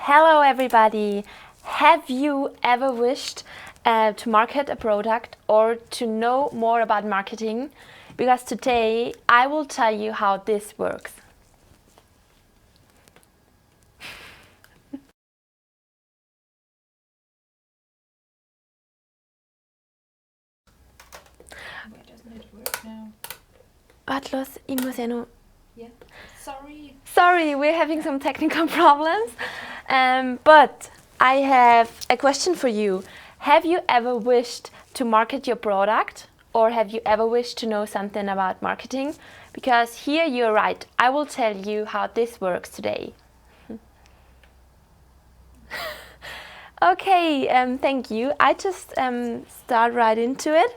Hello everybody! Have you ever wished to market a product or to know more about marketing? Because today I will tell you how this works. Why doesn't it work now? Warte los, ich muss ja nur... Yeah. Sorry. Sorry, we're having some technical problems. But I have a question for you. Have you ever wished to market your product? Or have you ever wished to know something about marketing? Because here you're right. I will tell you how this works today. Okay, thank you. I just start right into it.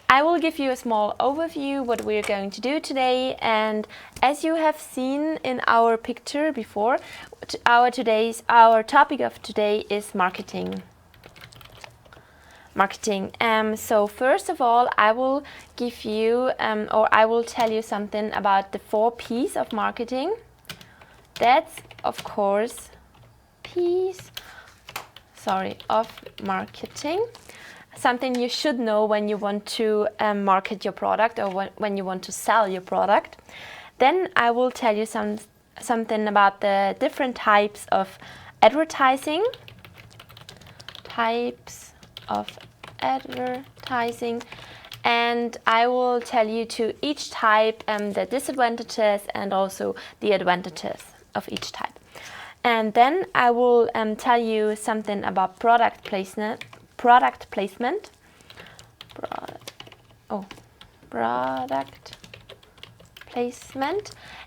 I will give you a small overview what we're going to do today, and as you have seen in our picture before, our topic of today is marketing. So first of all, I will give you I will tell you something about the 4 P's of marketing. That's of course of marketing. Something you should know when you want to market your product or when you want to sell your product. Then I will tell you something about the different types of advertising. And I will tell you to each type the disadvantages and also the advantages of each type. And then I will tell you something about product placement.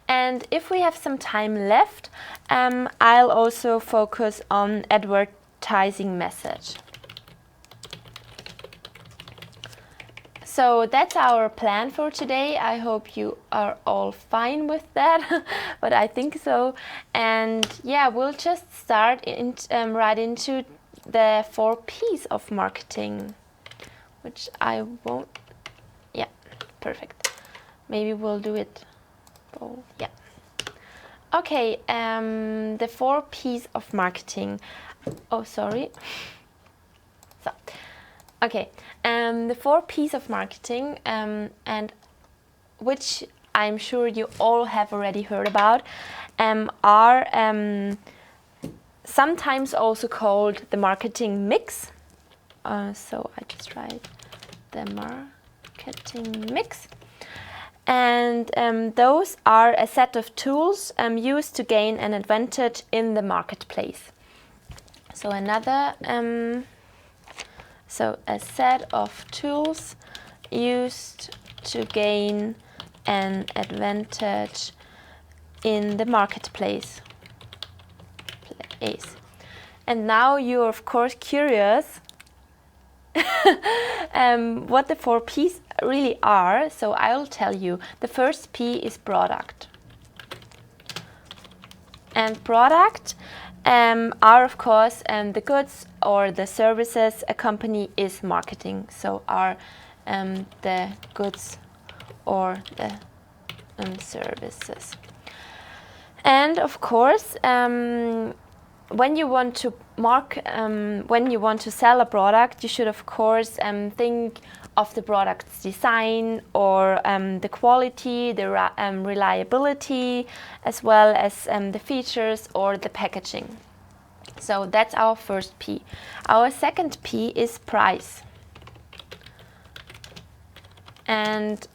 And if we have some time left, I'll also focus on advertising message. So that's our plan for today. I hope you are all fine with that, but I think so. And yeah, we'll just start right into the 4 P's of marketing, which I won't... Yeah, perfect. Maybe we'll do it both. Yeah. Okay, the 4 P's of marketing. Oh, sorry. So, okay, the 4 P's of marketing, and which I'm sure you all have already heard about, are sometimes also called the marketing mix. So I just write the marketing mix. And those are a set of tools used to gain an advantage in the marketplace. So a set of tools used to gain an advantage in the marketplace. And now you're of course curious what the 4 P's really are, so I'll tell you. The first P is product. And product are of course the goods or the services a company is marketing. So are the goods or the services. And of course, when you want to sell a product, you should of course think of the product's design or the quality, the reliability, as well as the features or the packaging. So that's our first P. Our second P is price. And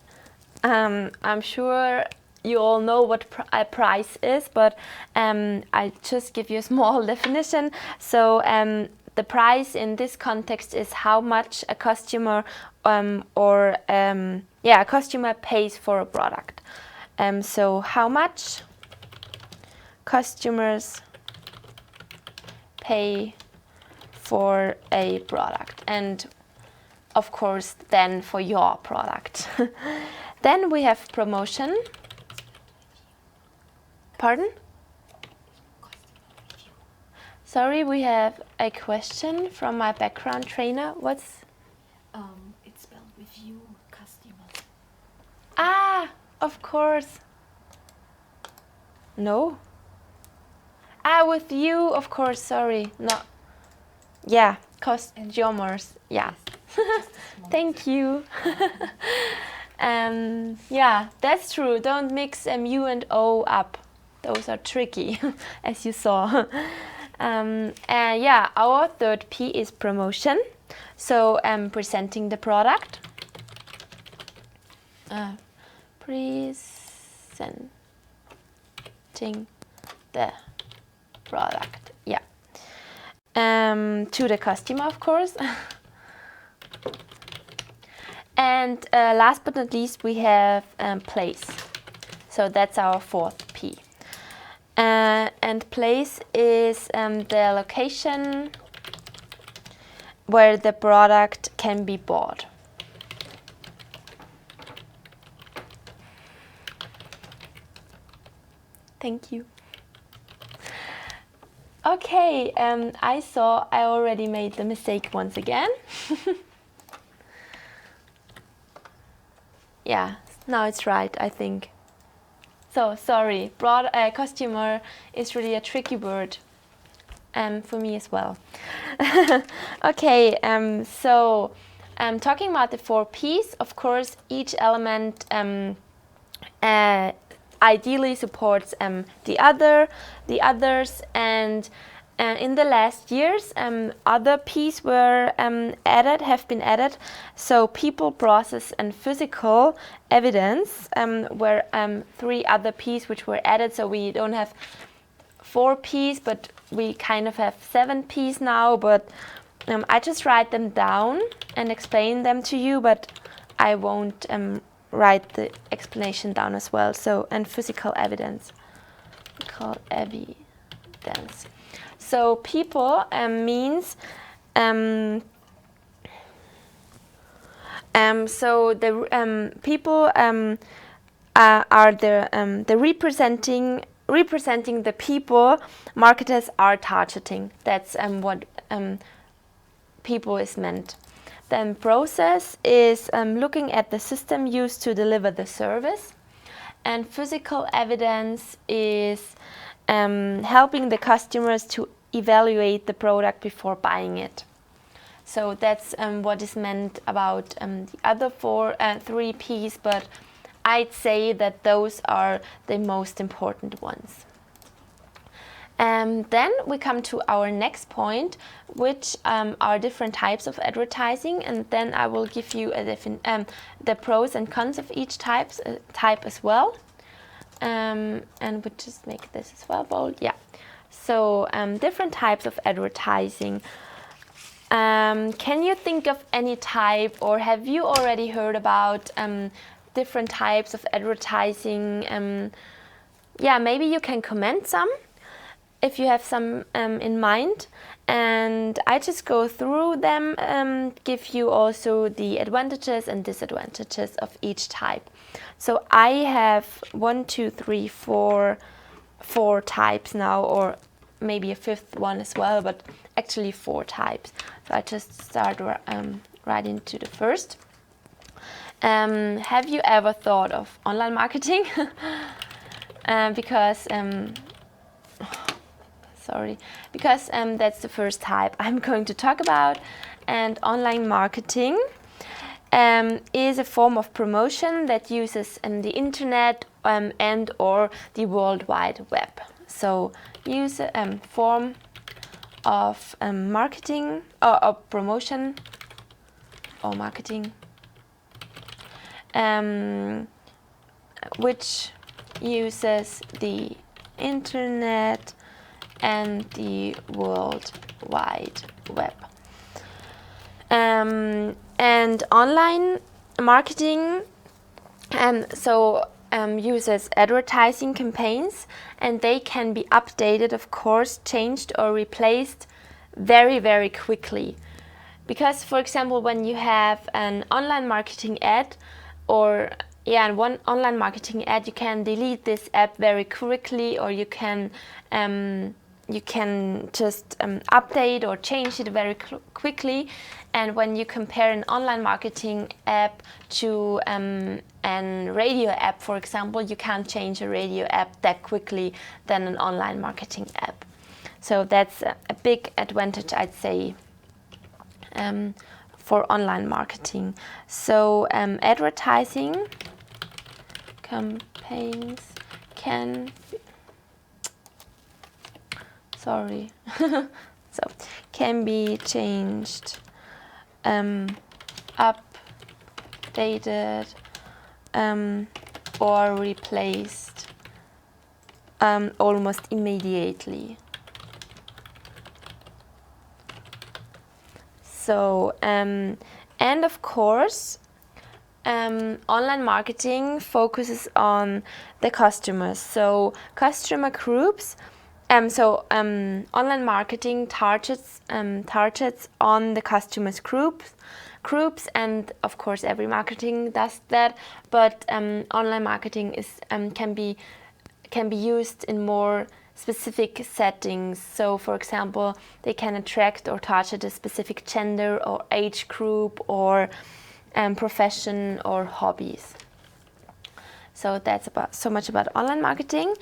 I'm sure you all know what a price is, but I just give you a small definition. So the price in this context is how much a customer a customer pays for a product. So how much customers pay for a product, and of course then for your product. Then we have promotion. Pardon? Sorry, we have a question from my background trainer. What's... It's spelled with you, customers. Ah, of course. No. With you, of course, sorry. No. Yeah, costumers. Yeah. Thank you. Yeah, that's true. Don't mix U and O up. Those are tricky, as you saw. Yeah, our third P is promotion. So presenting the product. Presenting the product. Yeah. To the customer, of course. And last but not least, we have place. So that's our fourth P. And place is the location where the product can be bought. Thank you. Okay, I saw I already made the mistake once again. Yeah, now it's right, I think. So, sorry, customer is really a tricky word. For me as well. Okay, so talking about the 4 Ps, of course, each element ideally supports the others, and in the last years, other Ps have been added. So people, process, and physical evidence were 3 other Ps which were added. So we don't have 4 Ps, but we kind of have 7 Ps now. But I just write them down and explain them to you, but I won't write the explanation down as well. So, and physical evidence. Physical evidence. So people means so the people are the representing the people marketers are targeting. That's what people is meant. Then process is looking at the system used to deliver the service, and physical evidence is helping the customers to evaluate the product before buying it. So that's what is meant about the other 3 Ps, but I'd say that those are the most important ones. Then we come to our next point, which are different types of advertising, and then I will give you the pros and cons of each type as well. And we just make this as well bold. Yeah. So different types of advertising. Can you think of any type, or have you already heard about different types of advertising? Yeah, maybe you can comment some if you have some in mind, and I just go through them, give you also the advantages and disadvantages of each type. So I have 4 types now, or maybe a 5th one as well, but actually 4 types. So I just start right into the first. Have you ever thought of online marketing? Because that's the first type I'm going to talk about. And online marketing is a form of promotion that uses the internet and or the World Wide Web. So use a form of marketing or promotion or marketing which uses the internet and the World Wide Web. And online marketing uses advertising campaigns, and they can be updated, of course, changed or replaced very, very quickly. Because, for example, when you have an online marketing ad one online marketing ad, you can delete this ad very quickly, or you can just update or change it very quickly. And when you compare an online marketing app to a radio app, for example, you can't change a radio app that quickly than an online marketing app. So that's a big advantage, I'd say, for online marketing. So advertising campaigns can can be changed, updated, or replaced almost immediately. So and of course online marketing focuses on the customers, so customer groups. Online marketing targets on the customers groups, and of course every marketing does that. But online marketing is can be used in more specific settings. So, for example, they can attract or target a specific gender or age group or profession or hobbies. So that's so much about online marketing.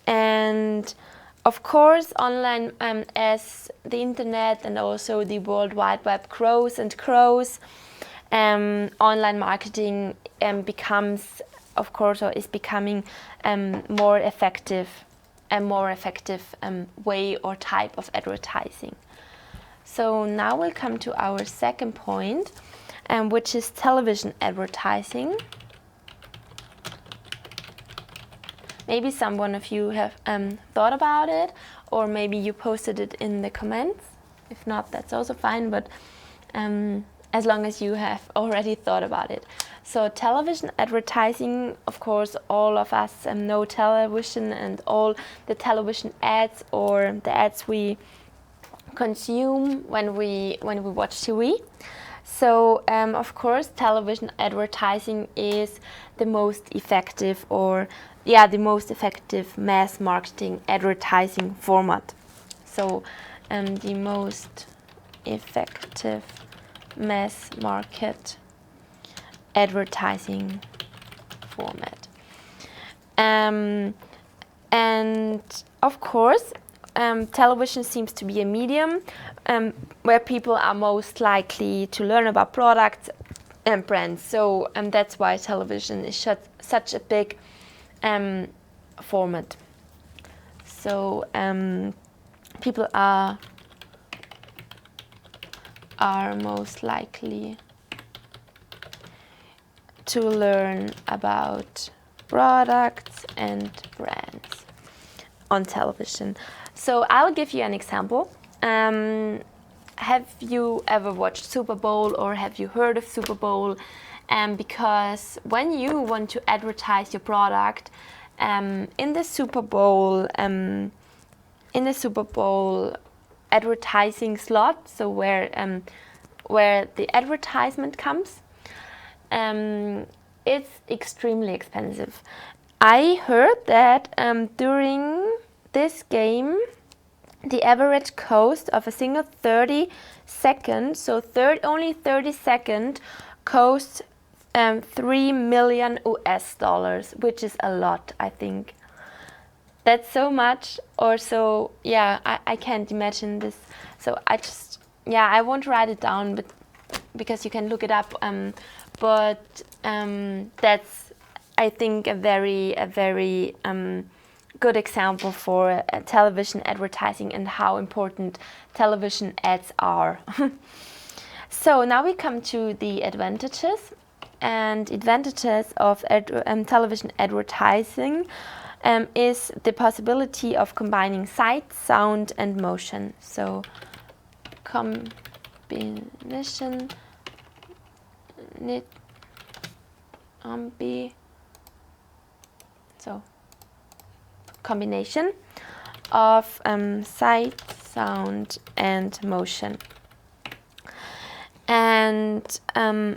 And of course, online, as the internet and also the World Wide Web grows and grows, online marketing becomes, of course, or is becoming more effective way or type of advertising. So now we'll come to our second point, which is television advertising. Maybe someone of you have thought about it, or maybe you posted it in the comments. If not, that's also fine, but as long as you have already thought about it. So television advertising, of course, all of us know television and all the television ads or the ads we consume when we watch TV. So of course, television advertising is the most effective mass marketing advertising format. So the most effective mass market advertising format. And of course, television seems to be a medium where people are most likely to learn about products and brands. So that's why television is such a big format. So people are most likely to learn about products and brands on television. So I'll give you an example. Have you ever watched Super Bowl or have you heard of Super Bowl? Because when you want to advertise your product in the Super Bowl advertising slot, so where the advertisement comes, it's extremely expensive. I heard that during this game, the average cost of a single 30 seconds, so only 30 seconds, costs $3 million US, which is a lot, I think. That's so much, or so, yeah, I can't imagine this. So I won't write it down, but because you can look it up. But that's, I think, a very good example for television advertising and how important television ads are. So now we come to the advantages. And advantages of television advertising is the possibility of combining sight, sound, and motion. So combination combination of sight, sound, and motion. And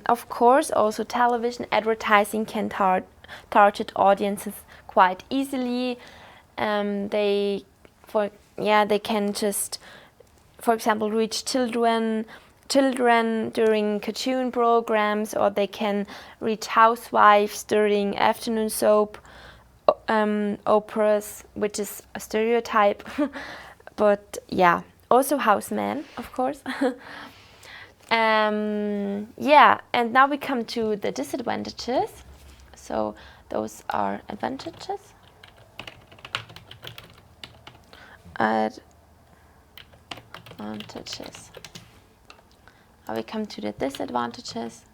of course, also television advertising can target audiences quite easily. They can just, for example, reach children during cartoon programs, or they can reach housewives during afternoon soap, operas, which is a stereotype. But yeah, also houseman, of course. Yeah, and now we come to the disadvantages. So those are advantages. Advantages. Now we come to the disadvantages.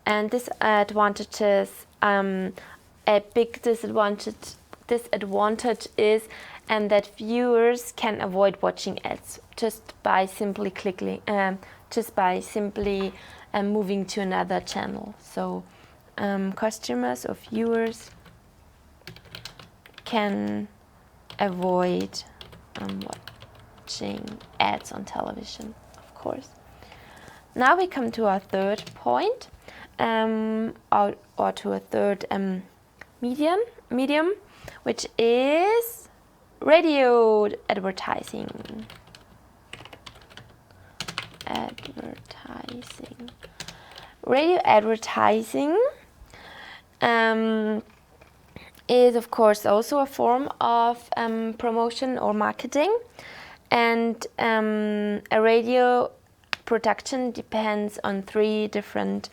And disadvantages, a big disadvantage is that viewers can avoid watching ads just by simply moving to another channel. So customers or viewers can avoid watching ads on television, of course. Now we come to our third point, or to a third medium, which is radio advertising. Radio advertising is, of course, also a form of promotion or marketing, and a radio production depends on 3 different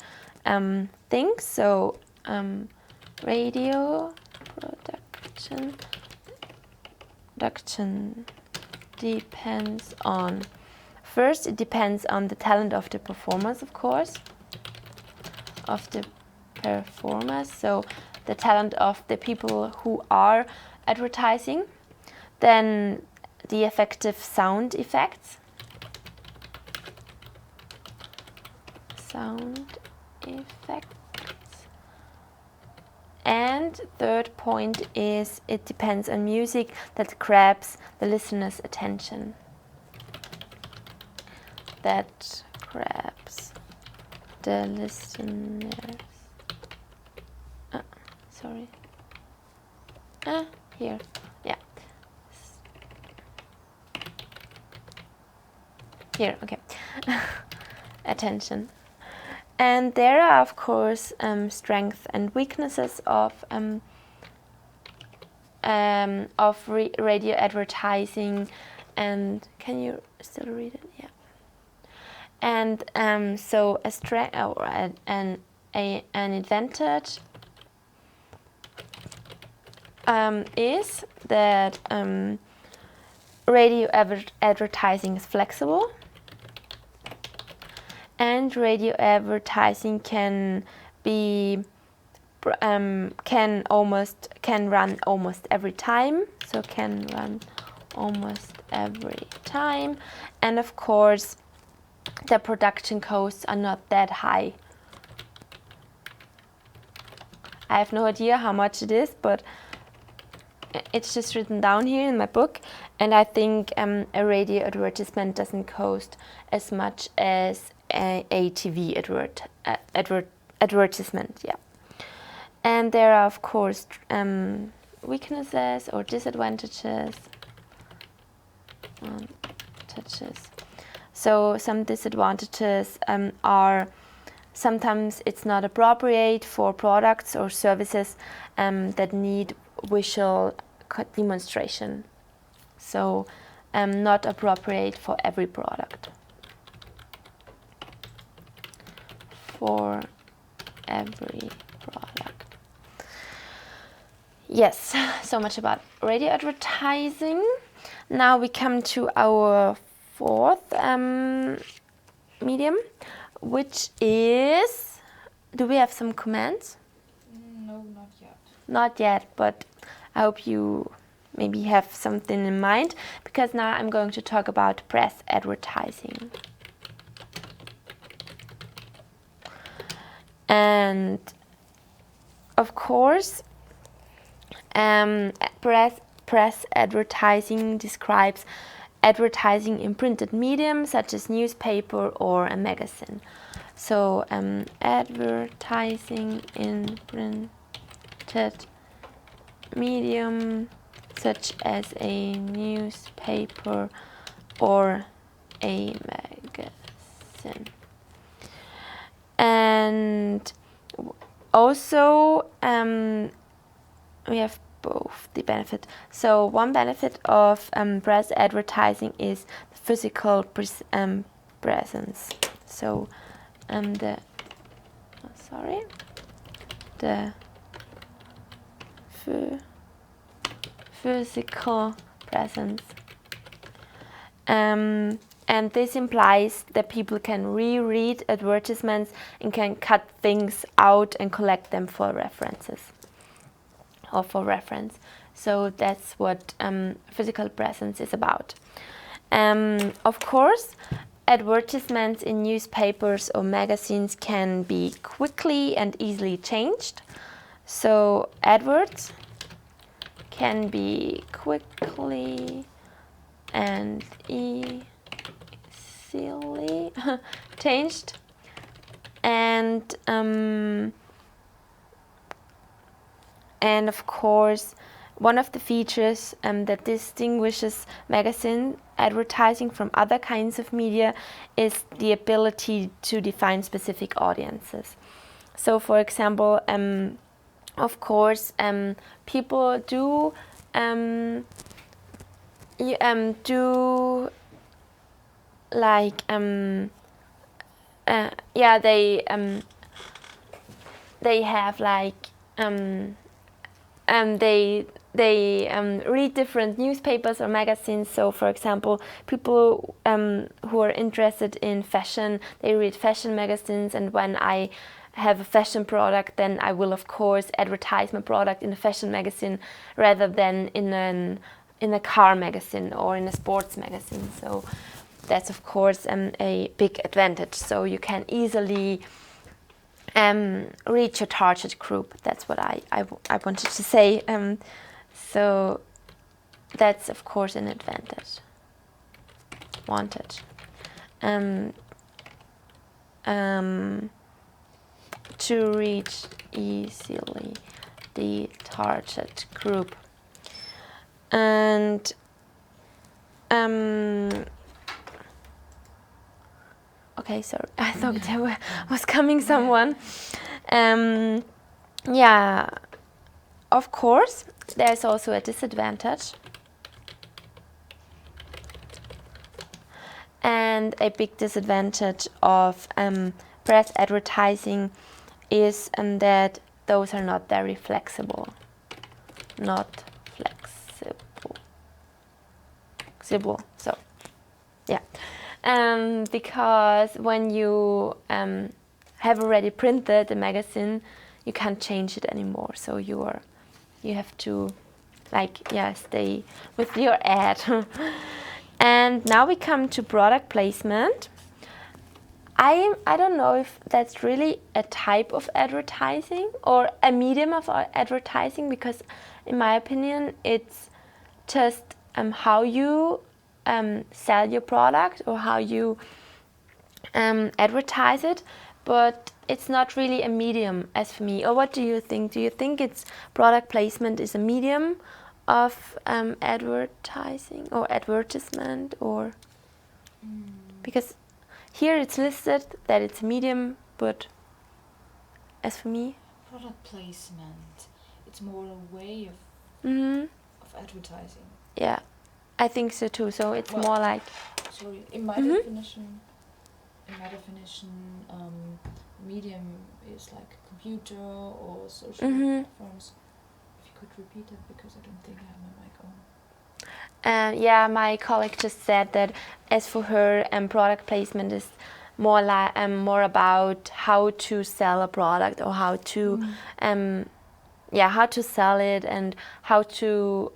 things. So radio production depends on, first it depends on the talent of the performers, of course, so the talent of the people who are advertising, then the effective sound effects, and third point is it depends on music that grabs the listener's attention. Here, yeah. Here, okay. Attention. And there are, of course, strengths and weaknesses of radio advertising. And can you still read it? Yeah. And so a strength or an advantage is that radio advertising is flexible, and radio advertising can run almost every time. So can run almost every time, and of course, the production costs are not that high. I have no idea how much it is, but it's just written down here in my book, and I think a radio advertisement doesn't cost as much as a TV advertisement. Yeah, and there are, of course, weaknesses or disadvantages. So some disadvantages are sometimes it's not appropriate for products or services that need visual demonstration. So not appropriate for every product. Yes, so much about radio advertising. Now we come to our fourth medium, which is, do we have some comments? No, not yet. Not yet, but I hope you maybe have something in mind, because now I'm going to talk about press advertising. And of course, press advertising describes advertising in printed medium such as newspaper or a magazine. So advertising in printed medium such as a newspaper or a magazine. And also, we have both the benefit. So one benefit of press advertising is the physical presence. So the physical presence. And this implies that people can reread advertisements and can cut things out and collect them for references or for reference. So that's what physical presence is about. Of course, advertisements in newspapers or magazines can be quickly and easily changed. So adverts can be quickly and easily changed, and of course, one of the features that distinguishes magazine advertising from other kinds of media is the ability to define specific audiences. So, for example, of course, people do like they have like they read different newspapers or magazines. So, for example, people who are interested in fashion, they read fashion magazines, and when I have a fashion product, then I will of course advertise my product in a fashion magazine rather than in a car magazine or in a sports magazine. So that's of course a big advantage. So you can easily reach your target group. That's what I wanted to say. So that's of course an advantage. To reach easily the target group. And okay, sorry, I thought there was coming someone. Yeah, of course, there's also a disadvantage. And a big disadvantage of press advertising is that those are not very flexible. So, yeah. Because when you have already printed the magazine, you can't change it anymore. So you have to stay with your ad. And now we come to product placement. I don't know if that's really a type of advertising or a medium of advertising, because in my opinion it's just how you sell your product or how you advertise it, but it's not really a medium as for me. Or what do you think? Do you think it's product placement is a medium of advertising or advertisement, or because here it's listed that it's a medium, but as for me, product placement, it's more a way of advertising. Yeah, I think so too. So it's more like. Sorry, in my definition, medium is like a computer or social platforms. If you could repeat it, because I don't think I have my mic on. Yeah, my colleague just said that as for her, product placement is more like more about how to sell a product or how to how to sell it and how to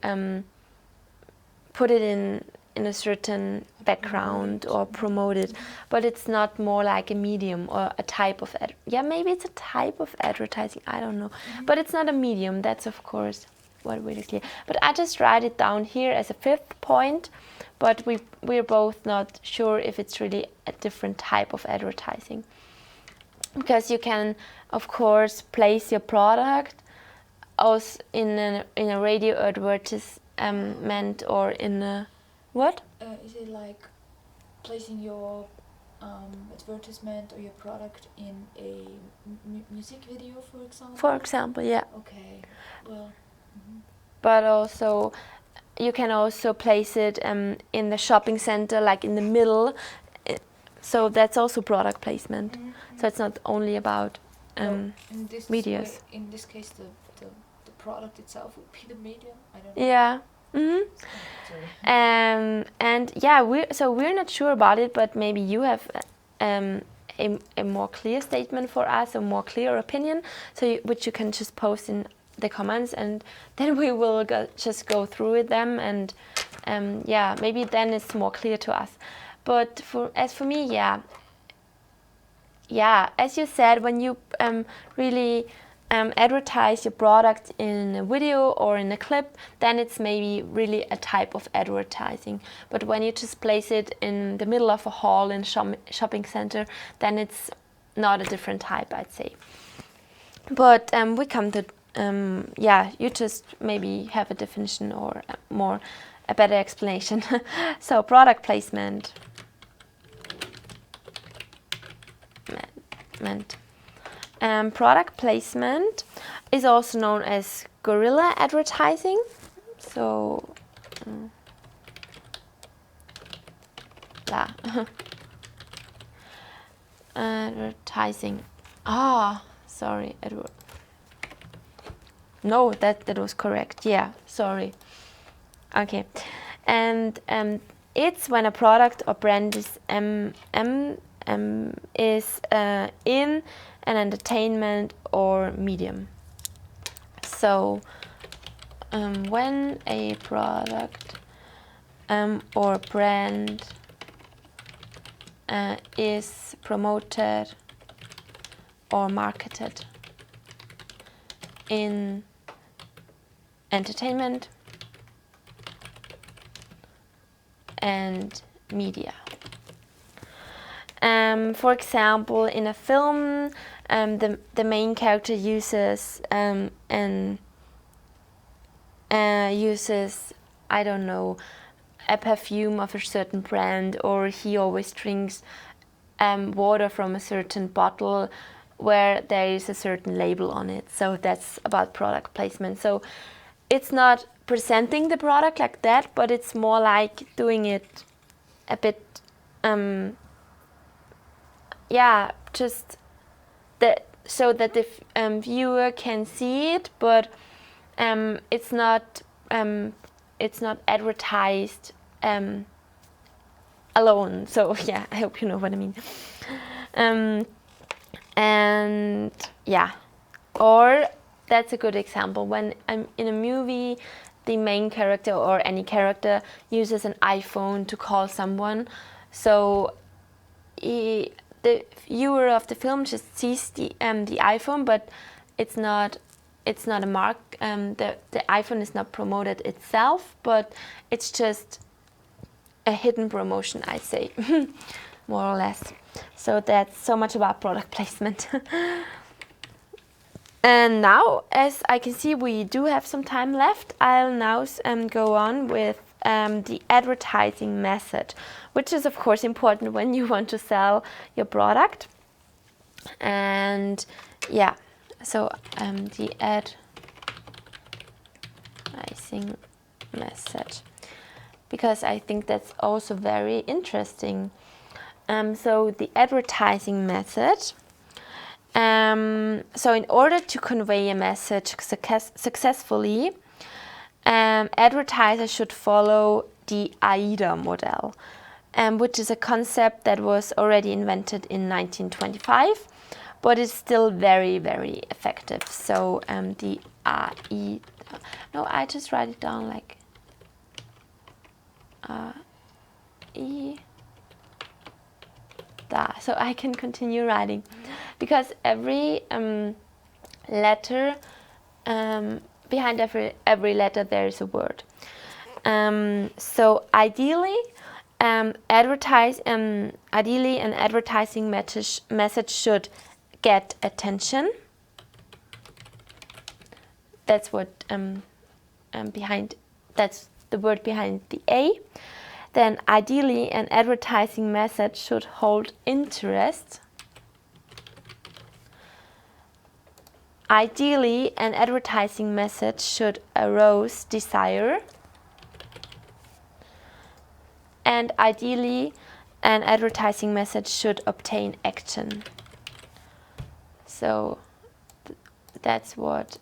put it in a certain background or promote it. But it's not more like a medium or a type of maybe it's a type of advertising, I don't know, but it's not a medium. That's of course what really clear. But I just write it down here as a fifth point, but we're both not sure if it's really a different type of advertising, because you can of course place your product also in a radio advertisement or in a what? Is it like placing your advertisement or your product in a music video, for example? For example, yeah. Okay, well. But also, you can also place it in the shopping center, like in the middle. So that's also product placement. So it's not only about in this videos. In this case, the product itself would be the medium. I don't know. Yeah. Sorry. And yeah, we're not sure about it, but maybe you have a more clear statement for us, a more clear opinion, which you can just post in the comments, and then we will just go through them, and yeah, maybe then it's more clear to us. But for me, yeah, as you said, when you really advertise your product in a video or in a clip, then it's maybe really a type of advertising. But when you just place it in the middle of a hall in a shopping center, then it's not a different type, I'd say. But we come to, yeah, you just maybe have a definition or a better explanation. So product placement. Product placement is also known as guerrilla advertising. So, advertising. Sorry, Edward. No, that was correct. Yeah, sorry. Okay, and it's when a product or brand is in an entertainment or medium. So when a product or brand is promoted or marketed in entertainment and media. For example, in a film, the main character uses I don't know, a perfume of a certain brand, or he always drinks water from a certain bottle where there is a certain label on it. So that's about product placement. So it's not presenting the product like that, but it's more like doing it a bit just so that the viewer can see it, but it's not advertised alone. So yeah, I hope you know what I mean. And yeah, or that's a good example when in a movie, the main character or any character uses an iPhone to call someone. So the viewer of the film just sees the iPhone, but it's not a mark. The iPhone is not promoted itself, but it's just a hidden promotion, I'd say, more or less. So that's so much about product placement. And now, as I can see, we do have some time left. I'll now go on with the advertising message, which is of course important when you want to sell your product. And yeah, so the advertising message, because I think that's also very interesting. So the advertising message. So in order to convey a message successfully, advertisers should follow the AIDA model, which is a concept that was already invented in 1925, but is still very, very effective. So the AIDA, no, I just write it down like AIDA, so I can continue writing, because every letter, behind every letter there is a word. So ideally, an advertising message should get attention. That's what that's the word behind the A. then ideally an advertising message should hold interest. Ideally, an advertising message should arouse desire. And ideally, an advertising message should obtain action. So that's what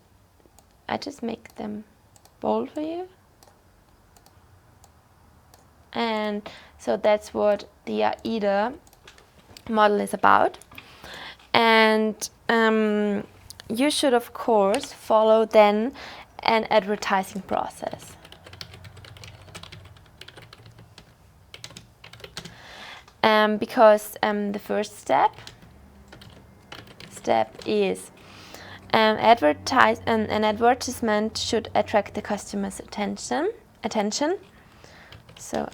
I just make them bold for you. And so that's what the AIDA model is about. And you should, of course, follow then an advertising process. Because the first step is an advertisement should attract the customer's attention. So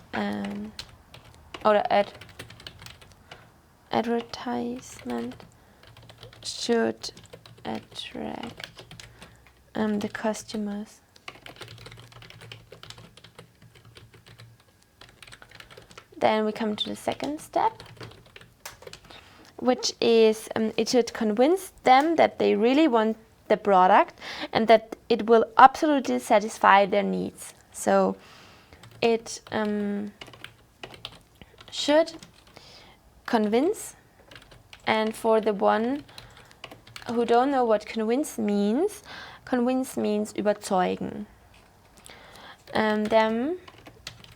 advertisement should attract the customers. Then we come to the second step, which is it should convince them that they really want the product and that it will absolutely satisfy their needs. So it should convince, and for the one who don't know what convince means überzeugen. Them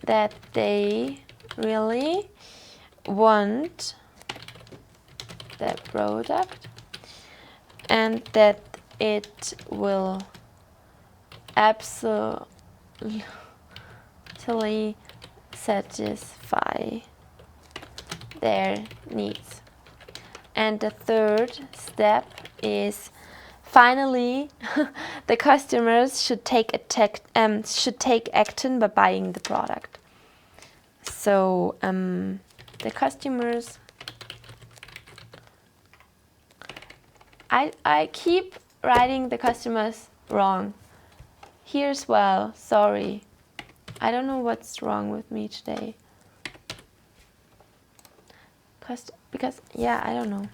that they really want the product and that it will absolutely satisfy their needs. And the third step is finally the customers should take action by buying the product. So the customers, I keep writing the customers wrong here as well. Sorry, I don't know what's wrong with me today. Because yeah, I don't know.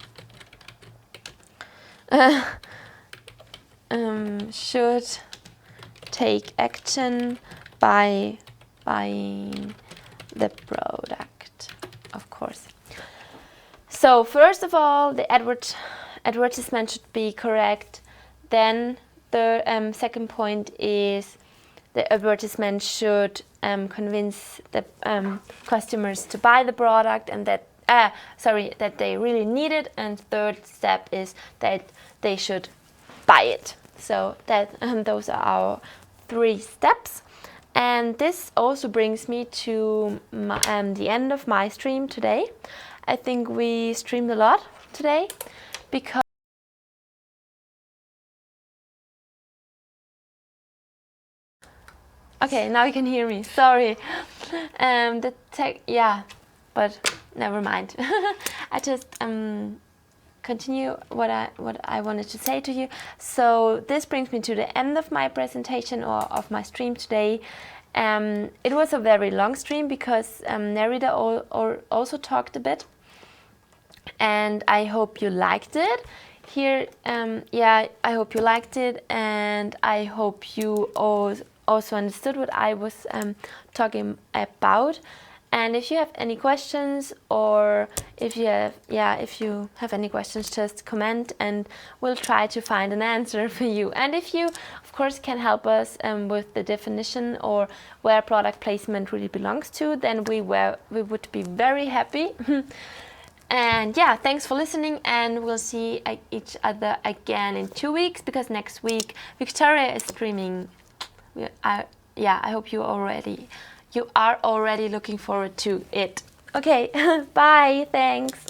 Should take action by buying the product, of course. So first of all, the advertisement should be correct. Then the second point is the advertisement should convince the customers to buy the product and that they really need it. And third step is that they should buy it. So that those are our 3 steps. And this also brings me to the end of my stream today. I think we streamed a lot today because okay, now you can hear me. Sorry. The tech, yeah, but never mind. I just continue what I wanted to say to you. So this brings me to the end of my presentation or of my stream today. It was a very long stream because Nerida also talked a bit, and I hope you liked it. Here, yeah, I hope you liked it, and I hope you also understood what I was talking about. And if you have any questions, or if you have any questions, just comment and we'll try to find an answer for you. And if you, of course, can help us with the definition or where product placement really belongs to, then we would be very happy. And yeah, thanks for listening, and we'll see each other again in 2 weeks, because next week Victoria is streaming. I hope you are already looking forward to it. Okay, bye, thanks.